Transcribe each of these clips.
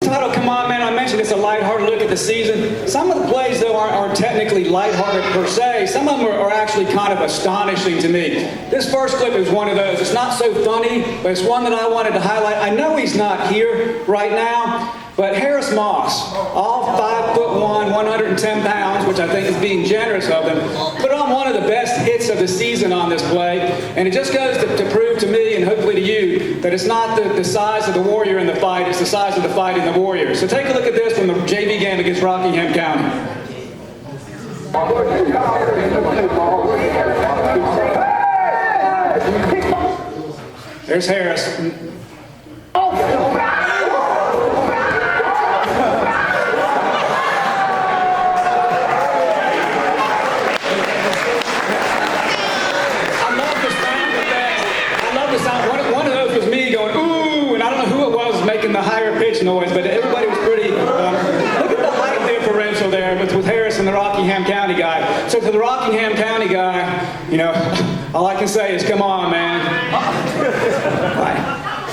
title, Come On Man, I mentioned it's a lighthearted look at the season. Some of the plays, though, aren't technically lighthearted per se. Some of them are actually kind of astonishing to me. This first clip is one of those. It's not so funny, but it's one that I wanted to highlight. I know he's not here right now, but Harris Moss, all 5'1", 110 pounds, which I think is being generous of them, put on one of the best hits of the season on this play. And it just goes to prove to me, and hopefully to you, that it's not the size of the warrior in the fight, it's the size of the fight in the warrior. So take a look at this from the JV game against Rockingham County. There's Harris. One of those was me going, ooh, and I don't know who it was making the higher pitch noise, but everybody was pretty, look at the height differential there with Harris and the Rockingham County guy. So for the Rockingham County guy, you know, all I can say is, come on, man.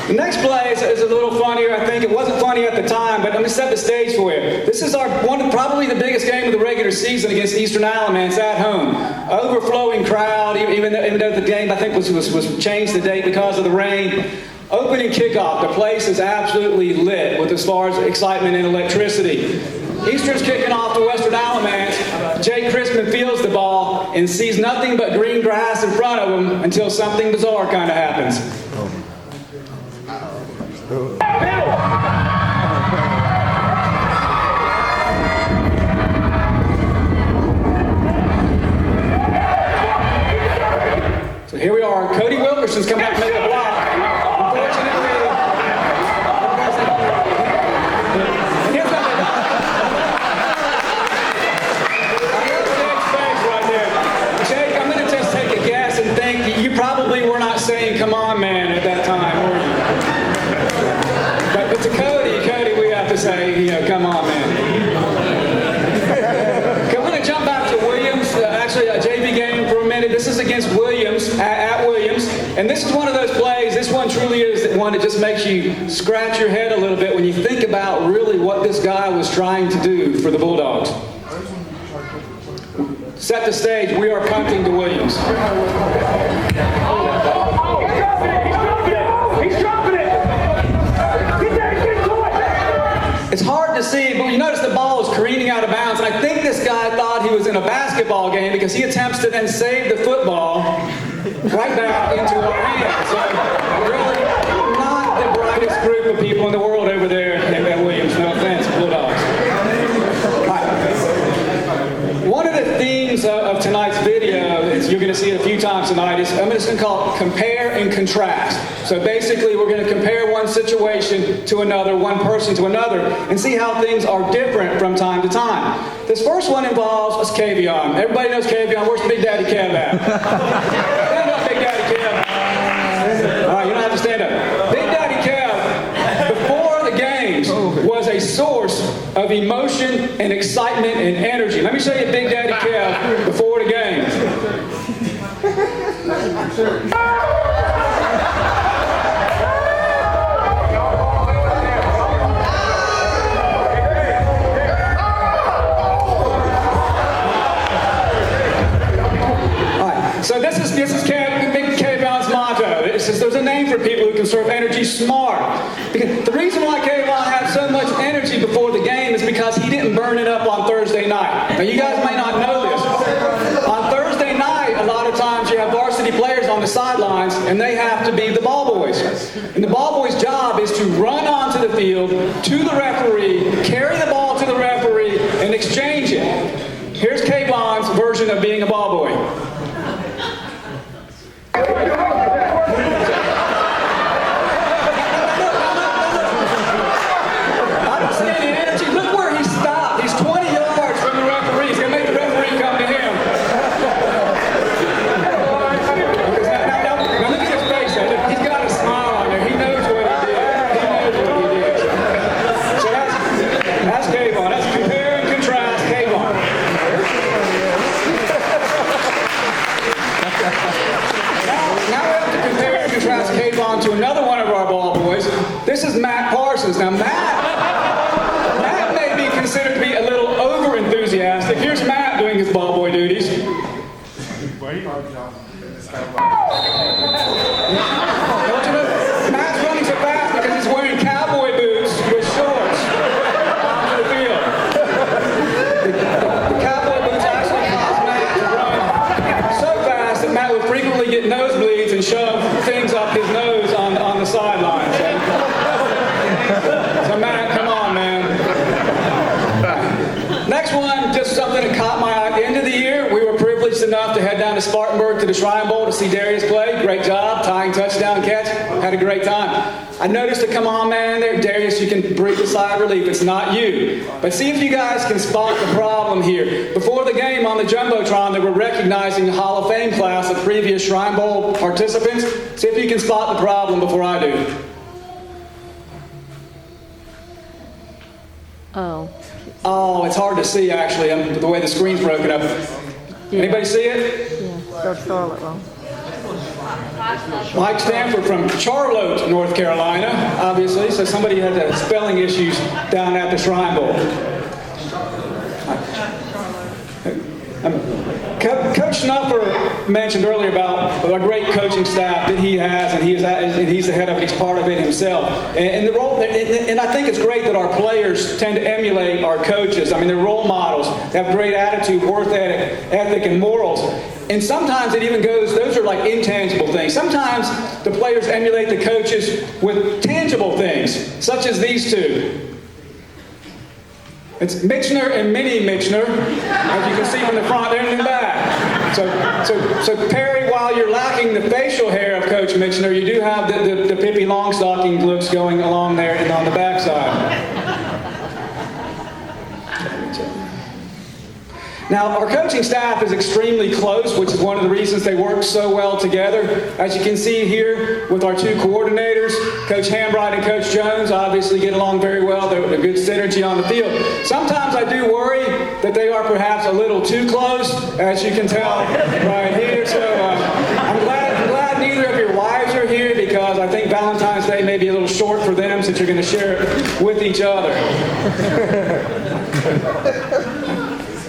The next play is a little funnier, I think. It wasn't funny at the time, but let me set the stage for you. This is probably the biggest game of the regular season against Eastern Alamance at home. Overflowing crowd, even though the game, I think, was changed the date because of the rain. Opening kickoff, the place is absolutely lit with as far as excitement and electricity. Eastern's kicking off to Western Alamance. Jay Crispin fields the ball and sees nothing but green grass in front of him until something bizarre kind of happens. So here we are. Cody Wilkerson's coming out to make a block. Jake, I'm going to just take a guess and think you probably were not saying "Come on, man" at that time, were you? But to Cody, we have to say, you know, "Come on, man." Okay, I'm going to jump back to Williams. Actually, a JV game for a minute. This is against Williams at Williams, and this is one of those plays. This one truly is the one that just makes you scratch your head a little bit when you think about really what this guy was trying to do for the Bulldogs. Set the stage. We are punting to Williams. It's hard to see, but you notice the ball is careening out of bounds, and I think this guy thought he was in a basketball game because he attempts to then save the football right back into our hands. So really not the brightest group of people in the world over there at Williams. No offense, Bulldogs. One of the themes of tonight's video, is you're going to see it a few times tonight, is I'm just going to call it compare and contrast. So basically we're going to compare one situation to another, one person to another, and see how things are different from time to time. This first one involves Kavion. Everybody knows Kavion. Where's Big Daddy Kev at? Stand up, Big Daddy Kev. All right, you don't have to stand up. Big Daddy Kev, before the games, was a source of emotion and excitement and energy. Let me show you Big Daddy Kev before the games. So this is Big Kayvon's motto. It says there's a name for people who conserve energy smart. Because the reason why Kayvon had so much energy before the game is because he didn't burn it up on Thursday night. Now you guys may not know this. On Thursday night, a lot of times you have varsity players on the sidelines and they have to be the ball boys. And the ball boy's job is to run onto the field to the referee, carry the ball to the referee, and exchange it. Here's Kayvon's version of being a ball boy. down to Spartanburg to the Shrine Bowl to see Darius play. Great job, tying touchdown catch. Had a great time. I noticed the come on man there. Darius, you can breathe a sigh of relief. It's not you. But see if you guys can spot the problem here. Before the game on the Jumbotron, they were recognizing the Hall of Fame class of previous Shrine Bowl participants. See if you can spot the problem before I do. Oh, it's hard to see actually, the way the screen's broken up. Yeah. Anybody see it? Yeah, spelled Charlotte wrong. Mike Stanford from Charlotte, North Carolina, obviously, so somebody had spelling issues down at the Shrine Bowl. Coach Schnupper mentioned earlier about a great coaching staff that he has, and he's the head of it, he's part of it himself. And I think it's great that our players tend to emulate our coaches. I mean, they're role models, they have great attitude, work ethic, and morals. And sometimes it even goes, those are like intangible things. Sometimes the players emulate the coaches with tangible things, such as these two. It's Michener and Mini Michener, as you can see from the front and the back. So Perry, while you're lacking the facial hair of Coach Michener, you do have the Pippi Longstocking looks going along there and on the backside. Now, our coaching staff is extremely close, which is one of the reasons they work so well together. As you can see here with our two coordinators, Coach Hambright and Coach Jones, obviously get along very well. They're a good synergy on the field. Sometimes I do worry that they are perhaps a little too close, as you can tell right here. So I'm glad neither of your wives are here, because I think Valentine's Day may be a little short for them since you're going to share it with each other.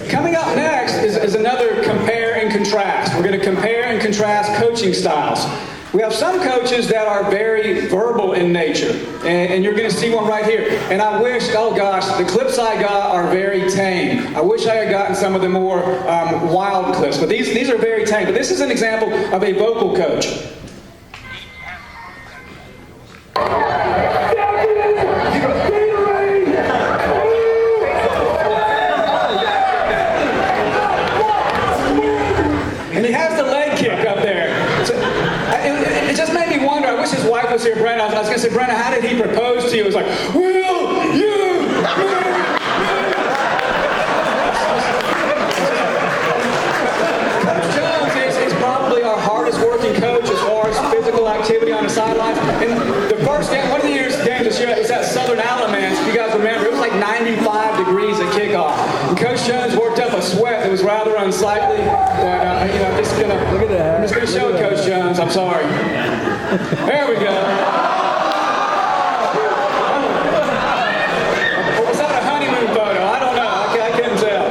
Coming up next is another compare and contrast. We're going to compare and contrast coaching styles. We have some coaches that are very verbal in nature, and you're going to see one right here. And I wish, oh gosh, the clips I got are very tame. I wish I had gotten some of the more wild clips, but these are very tame. But this is an example of a vocal coach. Here, Brent, I was going to say, Brent, how did he propose to you? It was like, will you? Coach Jones is probably our hardest working coach as far as physical activity on the sidelines. And the first game, one of the years games this year, was at Southern Alamance. If you guys remember, it was like 95 degrees at kickoff. And Coach Jones worked up a sweat that was rather unsightly. That, I'm just going to show it, Coach Jones. I'm sorry. There we go. Or was that a honeymoon photo? I don't know. I couldn't tell.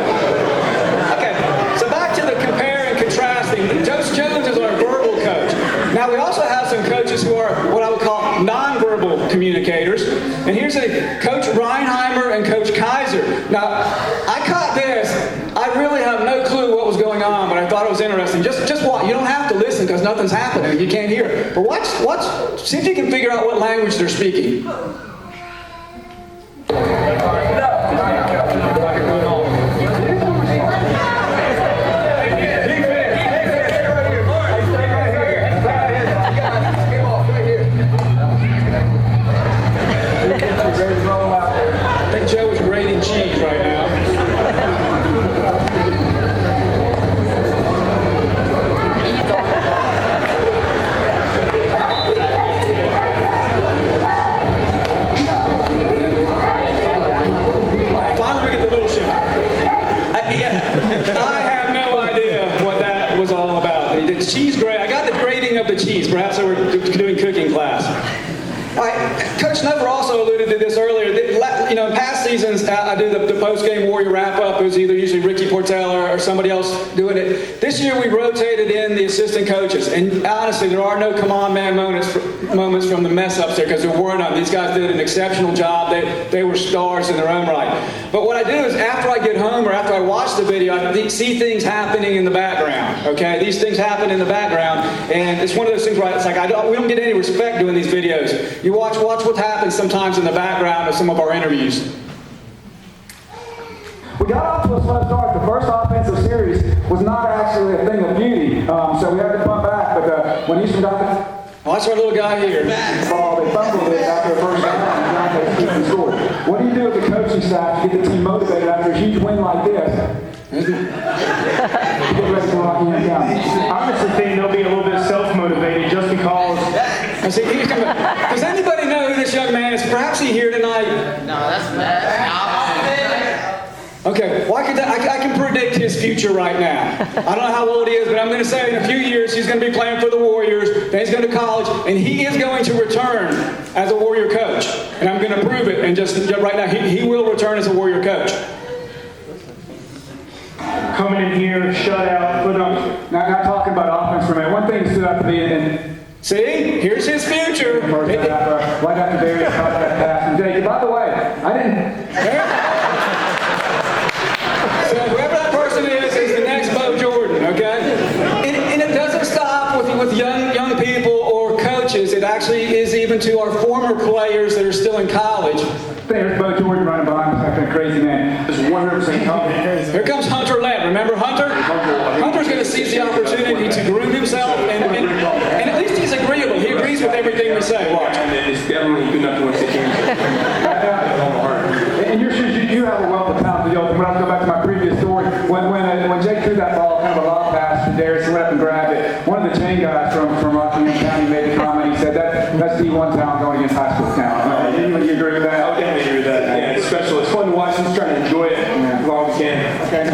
Okay, so back to the compare and contrasting. Coach Jones is our verbal coach. Now we also have some coaches who are what I would call nonverbal communicators. And here's Coach Reinheimer and Coach Kaiser. Now, I caught this. I really have no clue what was going on, but I thought it was interesting. Just watch. You don't have to listen because nothing's happening. You can't hear it. But watch. See if you can figure out what language they're speaking. I think Joe is grating cheese right now. I have no idea what that was all about. The cheese grate, I got the grating of the cheese. Perhaps they were doing cooking class. All right, Coach Schnupper also alluded to this earlier. In past seasons, I do the post-game Warrior wrap-up. It was either usually Ricky Portell or somebody else doing it. This year, we rotated in the assistant coaches. And honestly, there are no come-on-man moments from the mess-ups there because there were none. These guys did an exceptional job. They were stars in their own right. But what I do is after I get home or after I watch the video, I see things happening in the background. Okay, these things happen in the background. And it's one of those things where it's like we don't get any respect doing these videos. You watch what happens sometimes in the background of some of our interviews. We got off to a slow start. The first offensive series was not actually a thing of beauty. So we had to punt back, but when Eastern got the Watch our little guy here. ball, they fumbled it after the first down, and Banquet scored. What do you do with the coaching staff to get the team motivated after a huge win like this? Get ready for Rocky Hill County. I honestly think they'll be a little bit self-motivated just because. Does anybody know who this young man is? Perhaps he here tonight. No, that's bad. Okay, well, I can predict his future right now. I don't know how old he is, but I'm going to say in a few years he's going to be playing for the Warriors, then he's going to college, and he is going to return as a Warrior coach. And I'm going to prove it, and just right now, he will return as a Warrior coach. Coming in here, shut out, put up. Not talking about offense for a minute. One thing that stood out to me, and see, here's his future. right after Darius caught that pass from Jake. By the way, I didn't. So whoever that person is the next Bo Jordan, okay? And it doesn't stop with young people or coaches. It actually is even to our former players that are still in college. There's Bo Jordan running behind us like a crazy man. Just 100% confident. Here comes Hunter Lamb. Remember Hunter? Hunter's going to seize the opportunity to groom himself, and at least he's agreeable. He agrees with everything we say. Watch. It's definitely good enough to win 16. In your shoes, you have a wealth of talent. When I go back to my previous story, when Jake threw that ball, kind of a lob pass to Darius, he went up and grabbed it. One of the chain guys from Rocky Hill County made a comment. He said that's D1 talent going against high school talent. You agree with that? I would definitely agree with that. Yeah, it's special. It's fun to watch. I'm just trying to enjoy it as long as we can. Okay.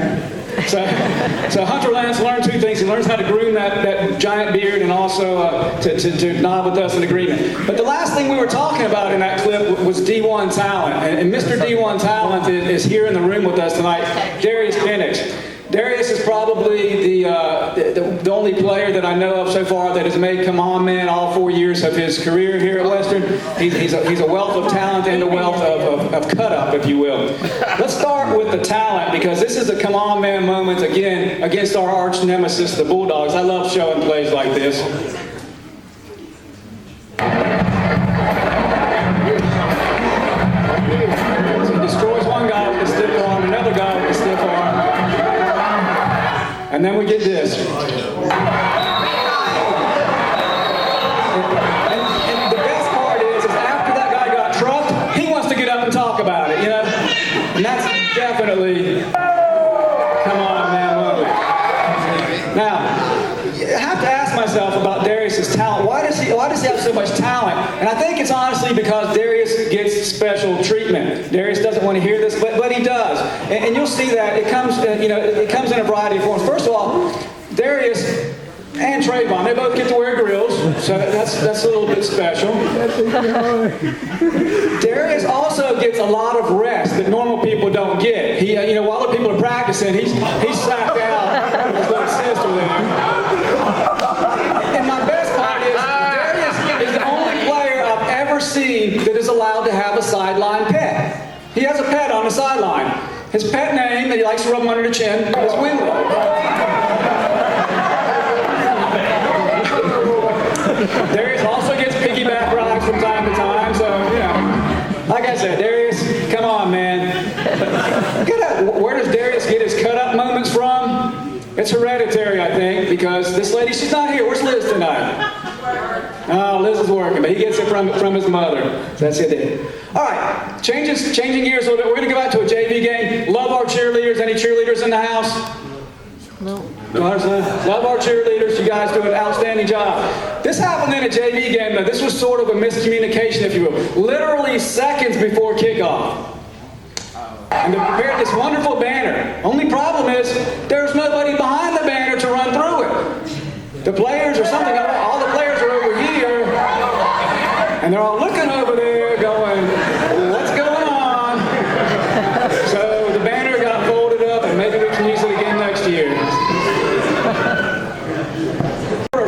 So Hunter Lance learned two things. He learns how to groom that giant beard and also to nod with us in agreement. But the last thing we were talking about in that clip was D1 talent. And Mr. D1 talent is here in the room with us tonight, Darius Penix. Darius is probably the only player that I know of so far that has made Come On Man all 4 years of his career here at Western. He's a wealth of talent and a wealth of cut-up, if you will. Let's start with the talent, because this is a Come On Man moment again against our arch nemesis, the Bulldogs. I love showing plays like this. So he destroys one guy with a stiff arm, another guy with a stiff arm. And then we get this. And the best part is after that guy got trucked, he wants to get up and talk about it, you know? And that's definitely Come On Man moment. Now, I have to ask myself about Darius's talent. Why does he have so much talent? And I think it's honestly because Darius gets special treatment. Darius doesn't want to hear this, but he does. And you'll see that it comes in a variety of forms. First of all, Darius and Trayvon, they both get to wear grills, so that's a little bit special. Darius also gets a lot of rest that normal people don't get. He, while other people are practicing, he's sacked out with his little sister there. And my best part is Darius is the only player I've ever seen that is allowed to have a sideline pet. He has a pet on the sideline. His pet name that he likes to rub him under the chin is Winley. Darius also gets piggyback rides from time to time, so, like I said, Darius, come on, man. Where does Darius get his cut-up moments from? It's hereditary, I think, because this lady, she's not here. Where's Liz tonight? Oh, Liz is working, but he gets it from his mother. So that's it. All right, changing gears a little bit. We're going to go back to a JV game. Love our cheerleaders. Any cheerleaders in the house? No. Love our cheerleaders. You guys do an outstanding job. This happened in a JV game, though. This was sort of a miscommunication, if you will. Literally seconds before kickoff. And they prepared this wonderful banner. Only problem is there's nobody behind the banner to run through it. The players or something, all the players are over here, and they're all looking over there going, what's going on? So the banner got folded up, and maybe we can use it again next year.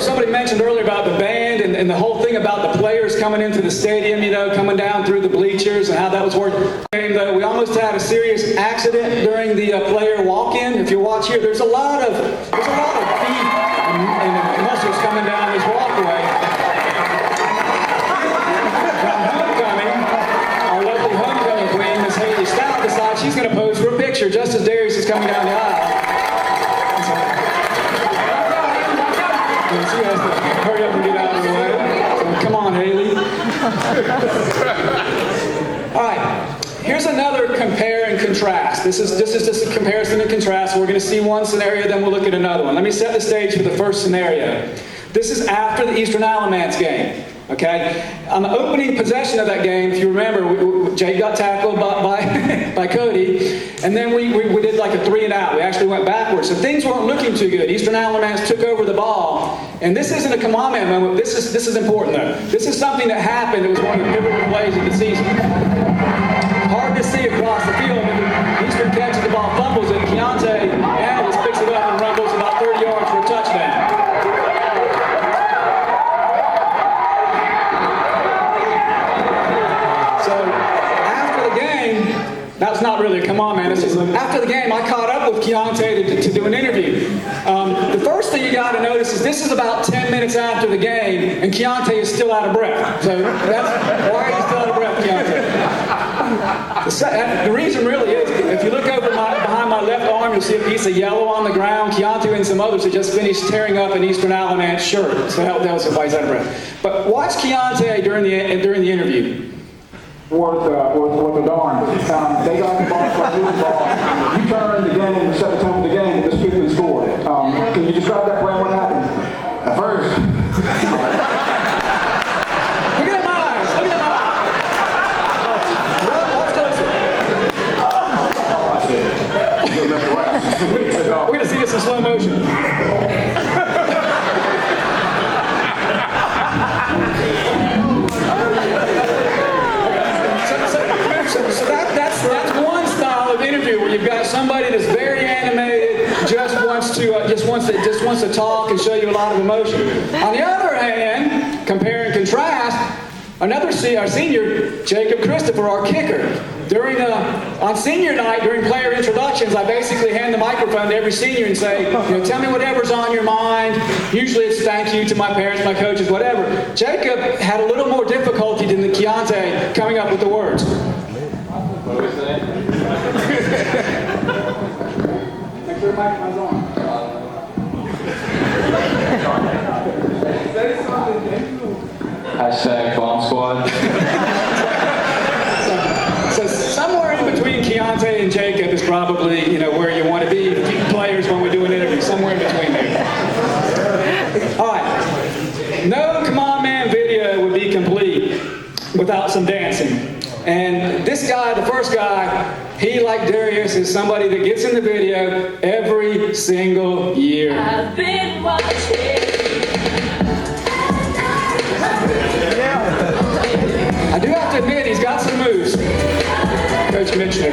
Somebody mentioned earlier about the band and the whole thing about the players coming into the stadium, coming down through the bleachers and how that was working. And we almost had a serious accident during the player walk-in. If you watch here, there's a lot of feet and muscles coming down this walkway. From homecoming, our lovely homecoming queen, Miss Haley Stout, decides she's going to pose for a picture just as Darius is coming down the aisle. All right. Here's another compare and contrast. This is just a comparison and contrast. We're going to see one scenario, then we'll look at another one. Let me set the stage for the first scenario. This is after the Eastern Alamance game. Okay? On the opening possession of that game, if you remember, Jay got tackled by Cody, and then we did like a 3 and out. We actually went backwards. So things weren't looking too good. Eastern Alamance took over the ball, and this isn't a CmonMan moment. This is important though. This is something that happened. It was one of the pivotal plays of the season. Hard to see across the field. Eastern catches the ball, fumbles it. Keontae Analyst picks it up and rumbles about 30 yards for a touchdown. So after the game, that's not really a CmonMan. After the game, I caught up with Keontae to do an interview. The first thing you got to notice is this is about 10 minutes after the game, and Keontae is still out of breath. So why are you still out of breath, Keontae? The reason really is, if you look over behind my left arm, you'll see a piece of yellow on the ground. Keontae and some others had just finished tearing up an Eastern Alamance shirt. So that was why he's out of breath. But watch Keontae during the interview. Worth a darn. They got the ball for a good ball. You turn the game and set the tone of the game, this quickly scored. Can you describe that play? What happened? At first. Look at them eyes. Look at them eyes. We're going to see this in slow motion. So that's one style of interview where you've got somebody that's very animated, just wants to talk and show you a lot of emotion. On the other hand, compare and contrast, our senior, Jacob Christopher, our kicker. On senior night, during player introductions, I basically hand the microphone to every senior and say, tell me whatever's on your mind. Usually it's thank you to my parents, my coaches, whatever. Jacob had a little more difficulty than the Keontae coming up with the words. What do we say? Make sure your microphone's on. Hashtag bomb squad. So somewhere in between Keontae and Jacob is probably, where you want to be players when we do an interview. Somewhere in between there. All right. No CmonMan video would be complete without some dancing. And this guy, the first guy, he, like Darius, is somebody that gets in the video every single year. I've been watching. I do have to admit, he's got some moves. Coach Mitchell.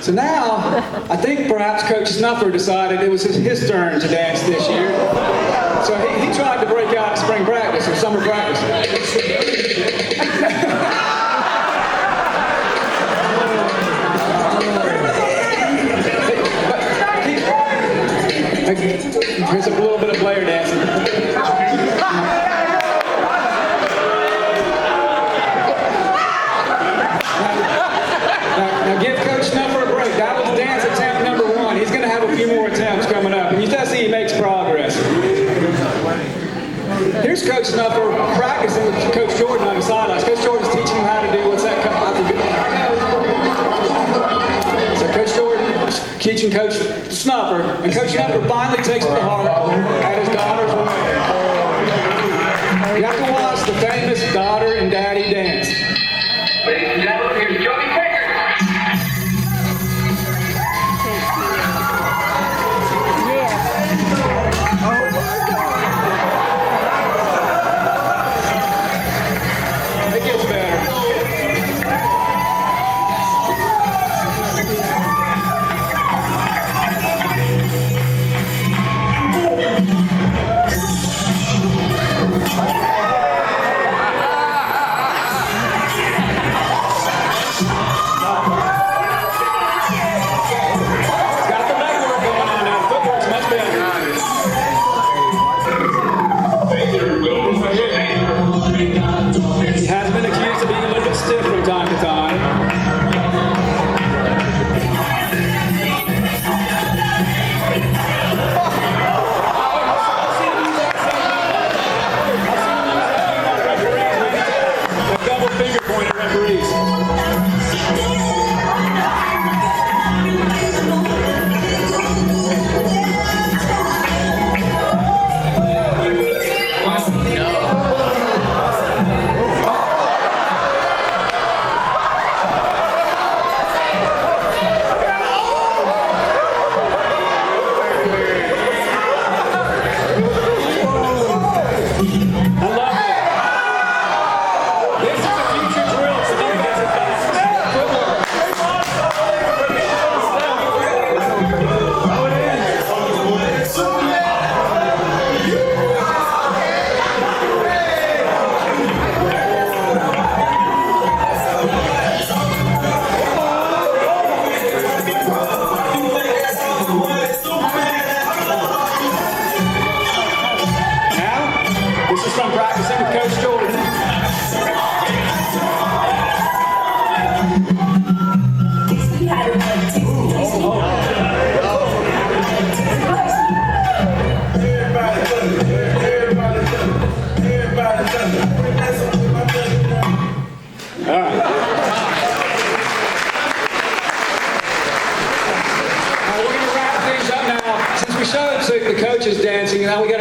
So now, I think perhaps Coach Snuffer decided it was his turn to dance this year. So he tried to break out at spring practice or summer practice. Here's a little bit of Blair dancing. Now give Coach Snuffer a break. That was dance attempt number 1. He's going to have a few more attempts coming up. And you just see he makes progress. Here's Coach Snuffer practicing with Coach Jordan on the sidelines. Coach Jordan's teaching him how to do what's that called? So Coach Jordan teaching Coach Snuffer, and Coach Snuffer finally takes it to heart at his daughter's wedding. You have to watch the famous daughter and daddy dance. Ladies and gentlemen, here's Joey Baker. It gets better.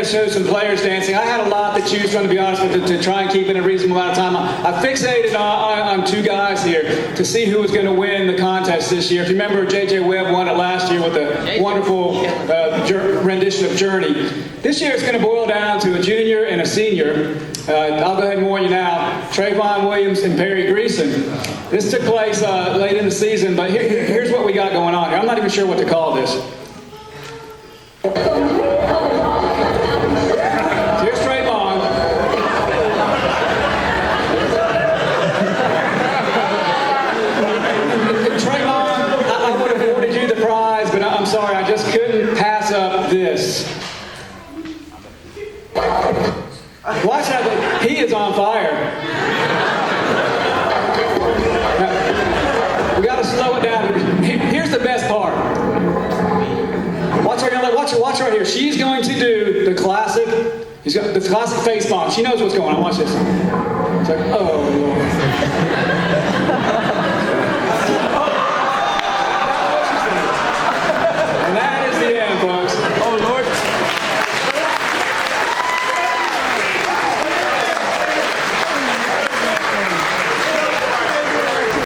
to show some players dancing. I had a lot to choose from, to be honest with you, to try and keep in a reasonable amount of time. I fixated on two guys here to see who was going to win the contest this year. If you remember, J.J. Webb won it last year with a wonderful rendition of Journey. This year it's going to boil down to a junior and a senior. I'll go ahead and warn you now, Trayvon Williams and Perry Greason. This took place late in the season, but here's what we got going on here. I'm not even sure what to call this. Here's Trayvon. Trayvon, I would have awarded you the prize, but I'm sorry, I just couldn't pass up this. Watch out, he is on fire. Now, we got to slow it down. Here's the best part. Watch right here. She's going to do the classic face bomb. She knows what's going on. Watch this. It's like, oh, Lord.